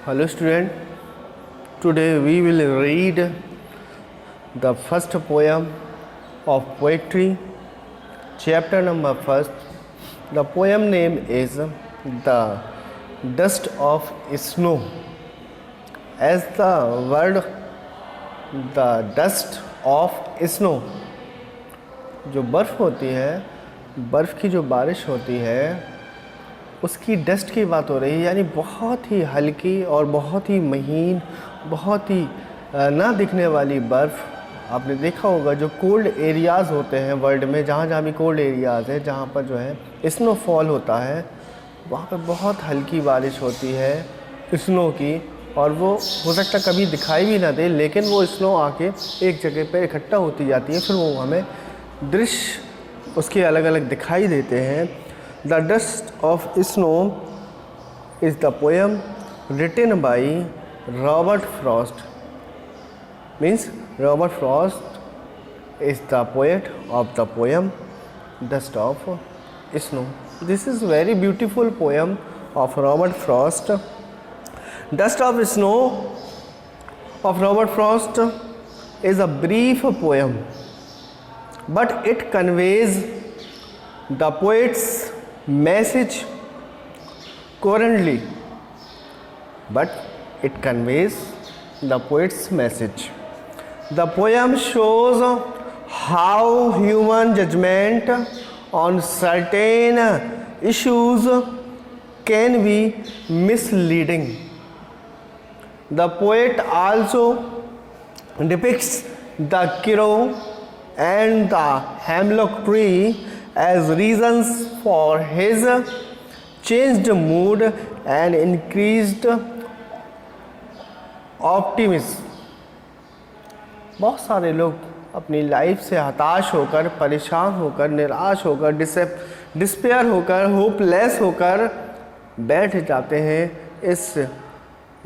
Hello student, today we will read the first poem of poetry, chapter number first. The poem name is The Dust of Snow. As the word the dust of snow, जो बर्फ़ होती है, बर्फ़ की जो बारिश होती है उसकी डस्ट की बात हो रही है, यानी बहुत ही हल्की और बहुत ही महीन, बहुत ही ना दिखने वाली बर्फ़। आपने देखा होगा जो कोल्ड एरियाज़ होते हैं वर्ल्ड में, जहाँ जहाँ भी कोल्ड एरियाज़ है, जहाँ पर जो है स्नोफॉल होता है, वहाँ पर बहुत हल्की बारिश होती है स्नो की, और वो हो सकता कभी दिखाई भी ना दे, लेकिन वो स्नो आके एक जगह पे इकट्ठा होती जाती है, फिर वो हमें दृश्य उसके अलग अलग दिखाई देते हैं। The Dust of Snow is the poem written by Robert Frost. Means Robert Frost is the poet of the poem Dust of Snow. This is very beautiful poem of Robert Frost. Dust of Snow of Robert Frost is a brief poem, but it conveys the poet's message coherently, but it conveys the poet's message. The poem shows how human judgment on certain issues can be misleading. The poet also depicts the Kiro and the hemlock tree as reasons for his changed mood and increased optimism. बहुत सारे लोग अपनी life से हताश होकर, परेशान होकर, निराश होकर, डिस्पेयर होकर, होपलेस होकर बैठ जाते हैं इस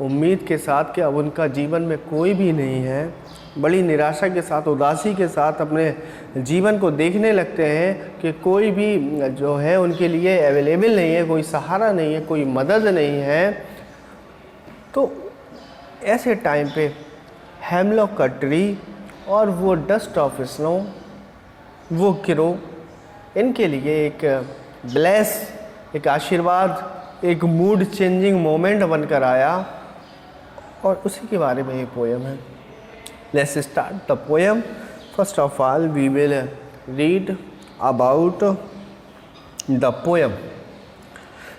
उम्मीद के साथ कि अब उनका जीवन में कोई भी नहीं है। बड़ी निराशा के साथ, उदासी के साथ अपने जीवन को देखने लगते हैं कि कोई भी जो है उनके लिए अवेलेबल नहीं है, कोई सहारा नहीं है, कोई मदद नहीं है। तो ऐसे टाइम पे हेमलॉक का ट्री और वो डस्ट ऑफ स्नो, वो किरो, इनके लिए एक ब्लेस, एक आशीर्वाद, एक मूड चेंजिंग मोमेंट बनकर आया, और उसी के बारे में ये पोएम है। Let's start the poem. First of all, we will read about the poem.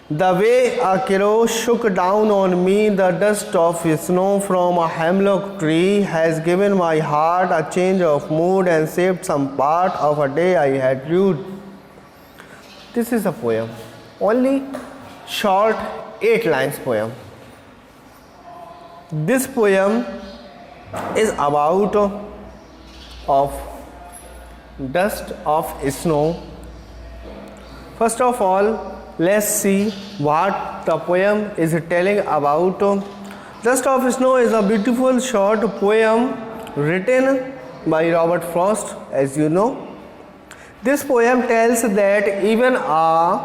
The way a crow shook down on me the dust of snow from a hemlock tree has given my heart a change of mood and saved some part of a day I had rued. This is a poem. Only short 8 lines poem. This poem is about of dust of snow. First of all, let's see what the poem is telling about. Dust of Snow is a beautiful short poem written by Robert Frost, as you know. This poem tells that even a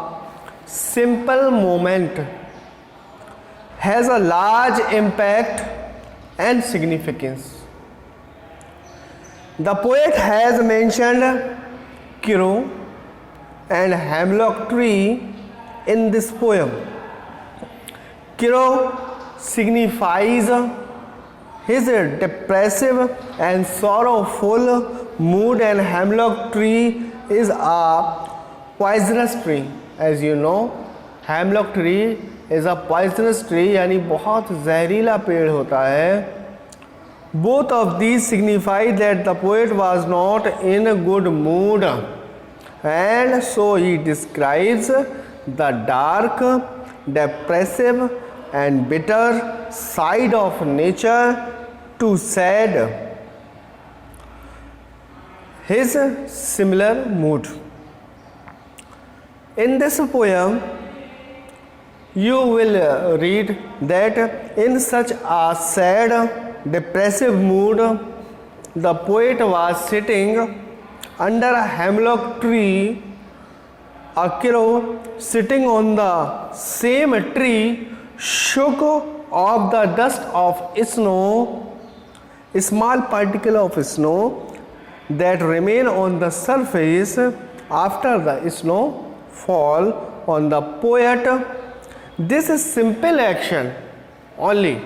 simple moment has a large impact and significance. The poet has mentioned Kiro and hemlock tree in this poem. Kiro signifies his depressive and sorrowful mood, and hemlock tree is a poisonous tree. As you know, hemlock tree is a poisonous tree, यानी बहुत जहरीला पेड़ होता है। Both of these signify that the poet was not in a good mood, and so he describes the dark, depressive and bitter side of nature to sad his similar mood. In this poem, you will read that in such a sad, depressive mood, the poet was sitting under a hemlock tree. A crow sitting on the same tree shook of the dust of snow, small particle of snow that remain on the surface after the snow fall on the poet. This is simple action only,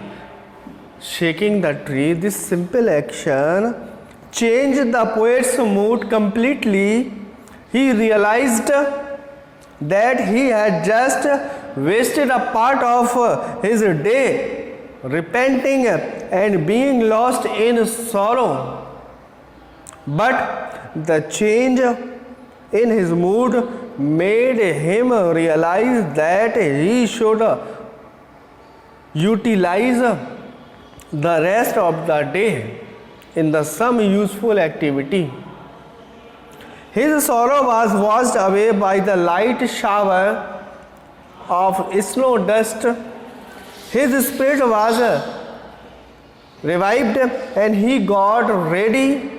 shaking the tree. This simple action changed the poet's mood completely. He realized that he had just wasted a part of his day, repenting and being lost in sorrow. But the change in his mood made him realize that he should utilize the rest of the day in some useful activity. His sorrow was washed away by the light shower of snow dust. His spirit was revived and he got ready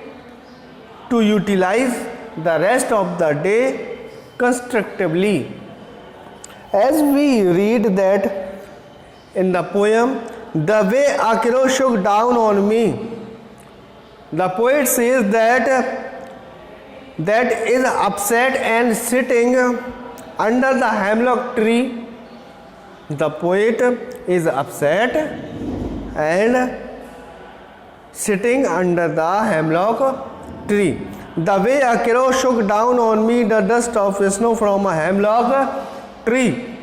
to utilize the rest of the day constructively. As we read that in the poem, the way a crow shook down on me, the poet says that is upset and sitting under the hemlock tree. The poet is upset and sitting under the hemlock tree. The way a crow shook down on me the dust of snow from a hemlock tree.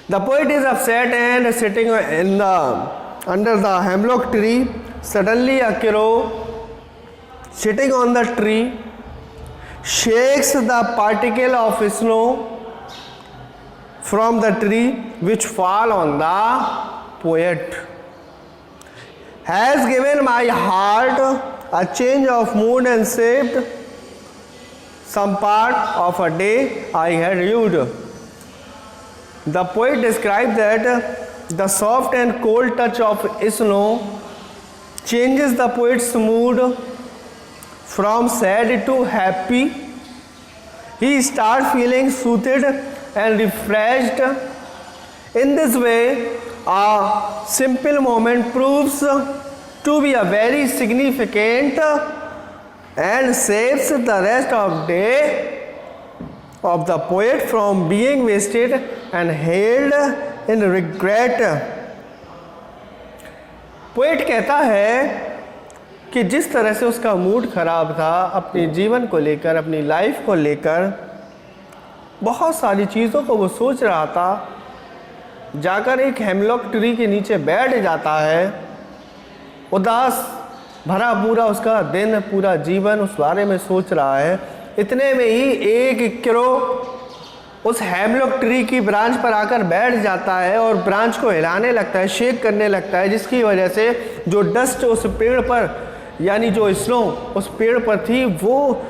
The poet is upset and sitting under the hemlock tree. Suddenly a crow sitting on the tree shakes the particle of snow from the tree which fall on the poet. Has given my heart a change of mood and saved some part of a day I had rued. The poet described that the soft and cold touch of snow changes the poet's mood from sad to happy. He starts feeling soothed and refreshed. In this way, a simple moment proves to be a very significant and saves the rest of day of the poet from being wasted and held in regret. Poet कहता है कि जिस तरह से उसका mood ख़राब था अपने जीवन को लेकर, अपनी लाइफ को लेकर, बहुत सारी चीज़ों को वो सोच रहा था, जाकर एक हेमलॉक ट्री के नीचे बैठ जाता है, उदास भरा पूरा उसका दिन, पूरा जीवन उस बारे में सोच रहा है। इतने में ही एक क्रो उस हेमलॉक ट्री की ब्रांच पर आकर बैठ जाता है और ब्रांच को हिलाने लगता है, शेक करने लगता है, जिसकी वजह से जो डस्ट उस पेड़ पर, यानी जो स्नो उस पेड़ पर थी, वो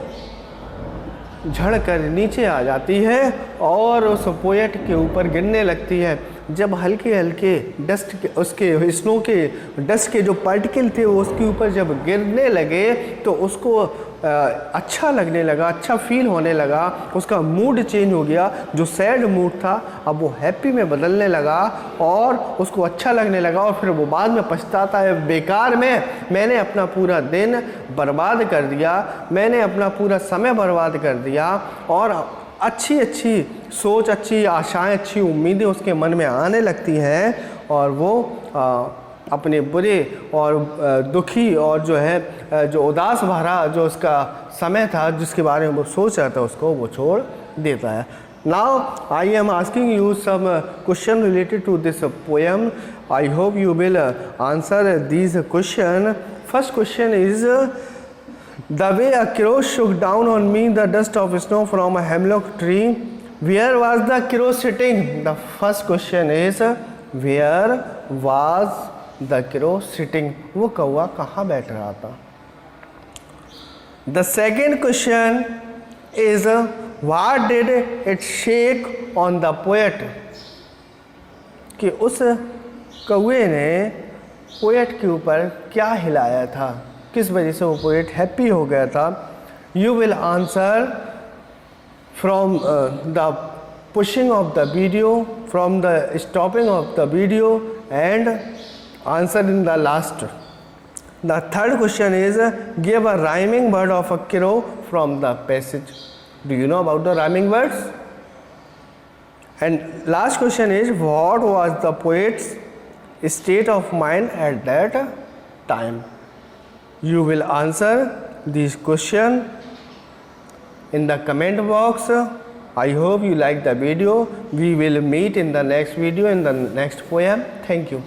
झड़ कर नीचे आ जाती है और उस पोएट के ऊपर गिरने लगती है। जब हल्के हल्के डस्ट के, उसके स्नो के डस्ट के जो पार्टिकल थे वो उसके ऊपर जब गिरने लगे तो उसको अच्छा लगने लगा, अच्छा फील होने लगा, उसका मूड चेंज हो गया। जो सैड मूड था अब वो हैप्पी में बदलने लगा और उसको अच्छा लगने लगा। और फिर वो बाद में पछताता है, बेकार में मैंने अपना पूरा दिन बर्बाद कर दिया, मैंने अपना पूरा समय बर्बाद कर दिया। और अच्छी अच्छी सोच, अच्छी आशाएं, अच्छी उम्मीदें उसके मन में आने लगती हैं और वो अपने बुरे और दुखी और जो उदास भरा जो उसका समय था, जिसके बारे में वो सोच रहा था, उसको वो छोड़ देता है। Now I am asking you some question related to this poem. I hope you will answer these question. First question is The way a crow shook down on me the dust of snow from a hemlock tree. Where was the crow sitting? The first question is where was the crow sitting? वो कौवा कहाँ बैठ रहा था? The second question is what did it shake on the poet? कि उस कौवे ने पोएट के ऊपर क्या हिलाया था, किस वजह से वो पोएट हैप्पी हो गया था. You will answer from the pushing of the video, from the stopping of the video and answer in the last. The third question is give a rhyming word of a crow from the passage. Do you know about the rhyming words? And last question is what was the poet's state of mind at that time? You will answer this question in the comment box. I hope you like the video. We will meet in the next video in the next poem. Thank you.